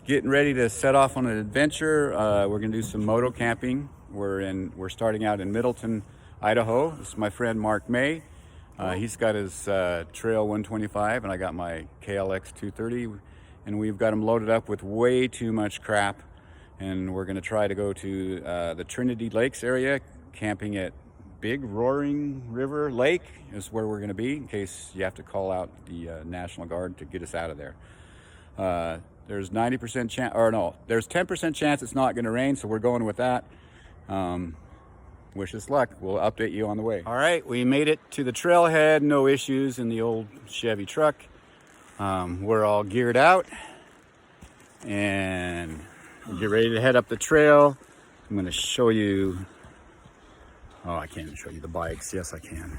getting ready to set off on an adventure. We're gonna do some moto camping. We're starting out in Middleton, Idaho. This is my friend Mark May. He's got his Trail 125 and I got my KLX 230, and we've got them loaded up with way too much crap. And we're gonna try to go to the Trinity Lakes area, camping at Big Roaring River Lake is where we're gonna be, in case you have to call out the National Guard to get us out of there. There's 90% chance, or no, there's 10% chance it's not going to rain, so we're going with that. Wish us luck. We'll update you on the way. All right, we made it to the trailhead. No issues in the old Chevy truck. We're all geared out and we'll get ready to head up the trail. I'm going to show you. Oh, I can't show you the bikes. Yes, I can.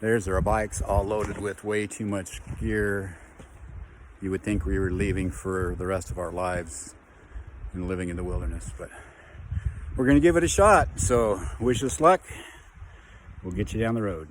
There's our bikes, all loaded with way too much gear. You would think we were leaving for the rest of our lives and living in the wilderness, but we're gonna give it a shot. So wish us luck. We'll get you down the road.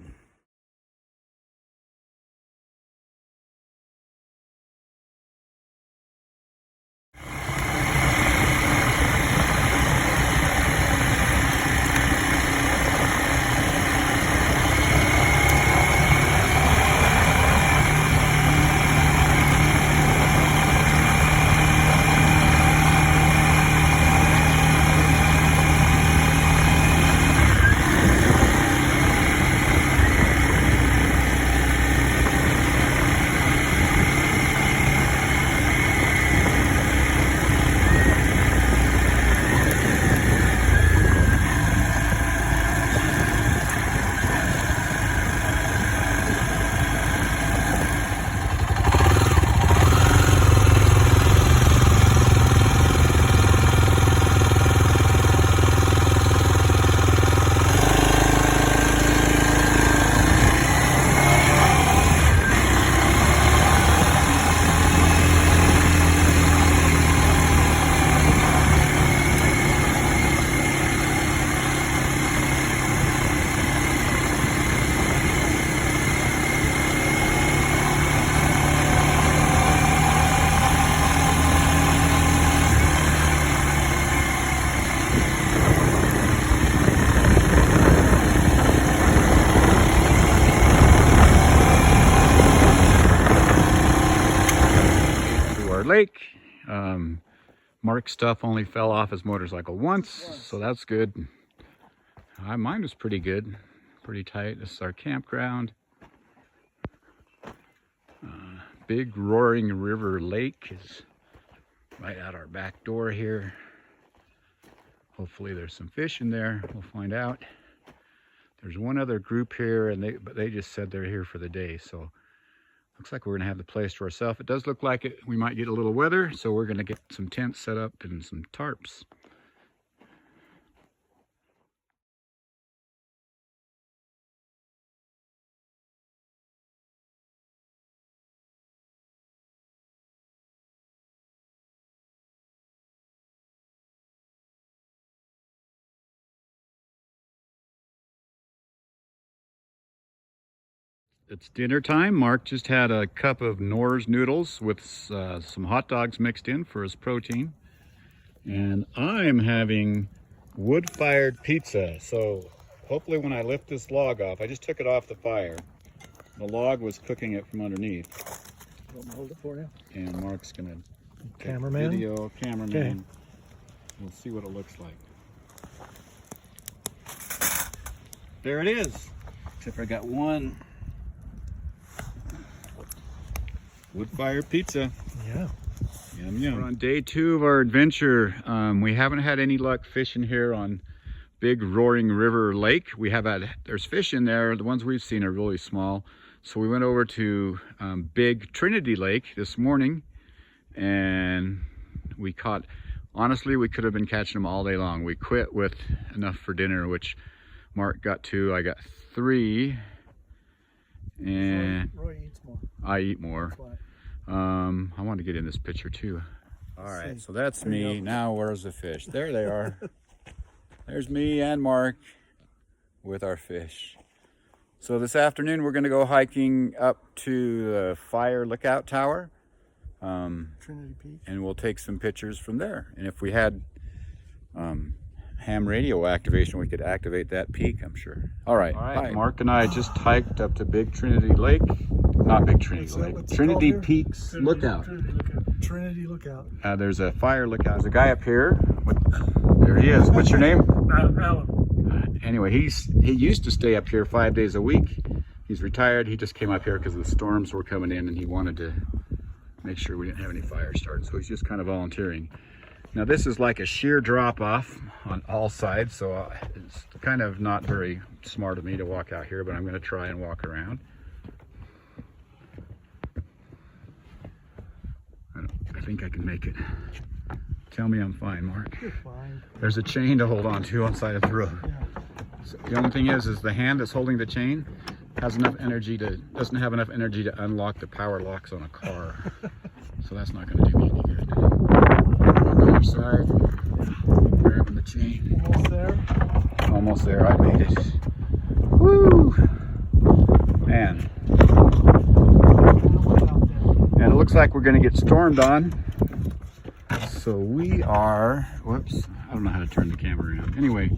Lake. Mark's stuff only fell off his motorcycle once, so that's good. Mine was pretty good, pretty tight. This is our campground. Big Roaring River Lake is right out our back door here. Hopefully there's some fish in there. We'll find out. There's one other group here, and they just said they're here for the day, so looks like we're gonna have the place to ourselves. It does look like we might get a little weather, so we're gonna get some tents set up and some tarps. It's dinner time. Mark just had a cup of Knorr's noodles with some hot dogs mixed in for his protein. And I'm having wood-fired pizza. So hopefully when I lift this log off, I just took it off the fire. The log was cooking it from underneath. You want me to hold it for you? And Mark's gonna take Cameraman? Video, cameraman. Okay. We'll see what it looks like. There it is. Except I got one. Wood-fired pizza. Yeah. Yum, yum. We're on day 2 of our adventure. We haven't had any luck fishing here on Big Roaring River Lake. There's fish in there. The ones we've seen are really small. So we went over to Big Trinity Lake this morning, and we caught, honestly, we could have been catching them all day long. We quit with enough for dinner, which Mark got 2, I got 3. And Roy eats more. I eat more. I want to get in this picture too. All right, so that's me. Now where's the fish? There they are. There's me and Mark with our fish. So this afternoon we're going to go hiking up to the Fire Lookout Tower. Trinity Peak. and we'll take some pictures from there. And if we had ham radio activation, we could activate that peak, I'm sure. All right, Bye. Mark and I just hiked up to Big Trinity Lake. Not Big Trinity Lake. What's it Trinity called Peaks Lookout. Trinity Lookout. There's a fire lookout. There's a guy up here. There he is. What's your name? Alan. Anyway, he used to stay up here 5 days a week. He's retired. He just came up here because the storms were coming in and he wanted to make sure we didn't have any fires started. So he's just kind of volunteering. Now this is like a sheer drop off on all sides. So it's kind of not very smart of me to walk out here, but I'm going to try and walk around. I think I can make it. Tell me I'm fine, Mark. You're fine. There's a chain to hold on to on side of the road. Yeah. So the only thing is the hand that's holding the chain has enough energy doesn't have enough energy to unlock the power locks on a car. So that's not going to do me any good. On the other side, grabbing the chain. Almost there. Almost there. I made it. Woo! Man. And it looks like we're going to get stormed on. So we are, whoops, I don't know how to turn the camera around. Anyway,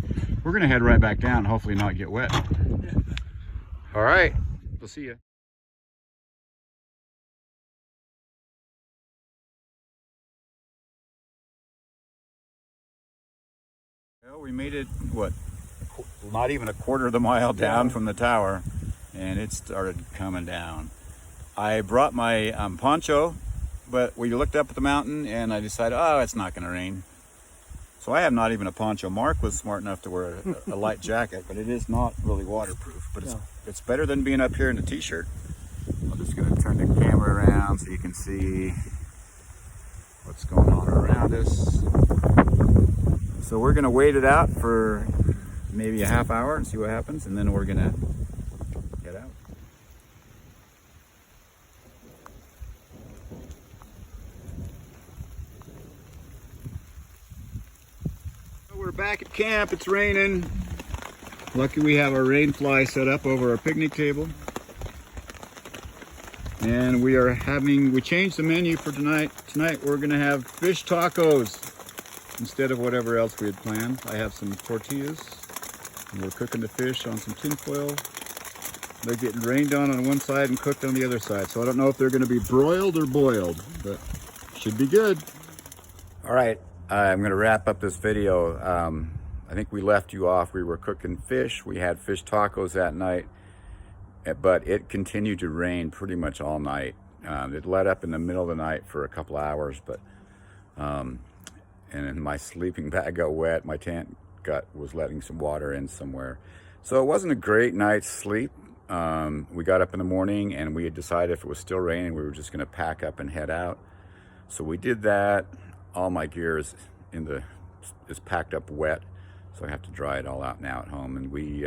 we're going to head right back down, hopefully not get wet. All right, we'll see you. Well, we made it, what, not even a quarter of the mile down from the tower, and it started coming down. I brought my poncho, but we looked up at the mountain and I decided, oh, it's not going to rain. So I have not even a poncho. Mark was smart enough to wear a light jacket, but it is not really waterproof. But it's better than being up here in a t-shirt. I'm just going to turn the camera around so you can see what's going on around us. So we're going to wait it out for maybe a half hour and see what happens, and then we're going to get out. We're back at camp. It's raining. Lucky we have our rain fly set up over our picnic table. And we changed the menu for tonight. Tonight we're gonna have fish tacos instead of whatever else we had planned. I have some tortillas and we're cooking the fish on some tin foil. They're getting rained on one side and cooked on the other side. So I don't know if they're gonna be broiled or boiled, but should be good. All right. I'm going to wrap up this video. I think we left you off. We were cooking fish. We had fish tacos that night, but it continued to rain pretty much all night. It let up in the middle of the night for a couple hours, but and then my sleeping bag got wet. My tent was letting some water in somewhere. So it wasn't a great night's sleep. We got up in the morning and we had decided if it was still raining, we were just going to pack up and head out. So we did that. All my gear is packed up wet, so I have to dry it all out now at home. And we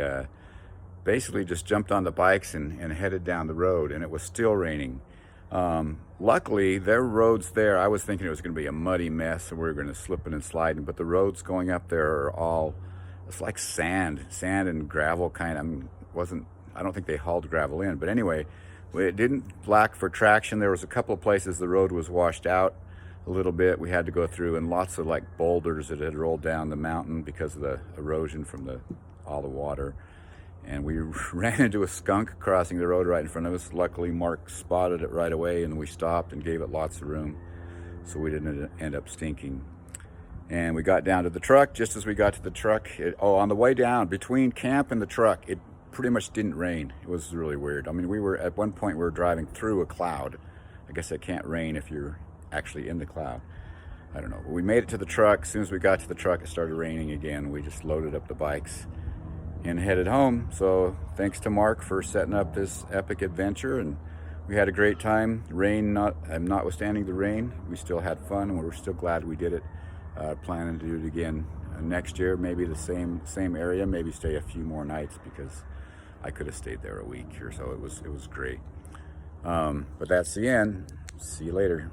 basically just jumped on the bikes and headed down the road, and it was still raining. Luckily, there were roads there. I was thinking it was going to be a muddy mess, and we were going to slip and slide, but the roads going up there are all, it's like sand and gravel kind of. I don't think they hauled gravel in, but anyway, it didn't lack for traction. There was a couple of places the road was washed out a little bit. We had to go through, and lots of like boulders that had rolled down the mountain because of the erosion from all the water. And we ran into a skunk crossing the road right in front of us. Luckily, Mark spotted it right away, and we stopped and gave it lots of room, so we didn't end up stinking. And we got down to the truck. Just as we got to the truck, on the way down between camp and the truck, it pretty much didn't rain. It was really weird. I mean, at one point we were driving through a cloud. I guess it can't rain if you're actually in the cloud. I don't know. We made it to the truck. As soon as we got to the truck, it started raining again. We just loaded up the bikes and headed home. So thanks to Mark for setting up this epic adventure, and we had a great time. Rain notwithstanding the rain, we still had fun, and we were still glad we did it. Planning to do it again next year, maybe the same area, maybe stay a few more nights, because I could have stayed there a week or so. It was great. But that's the end. See you later.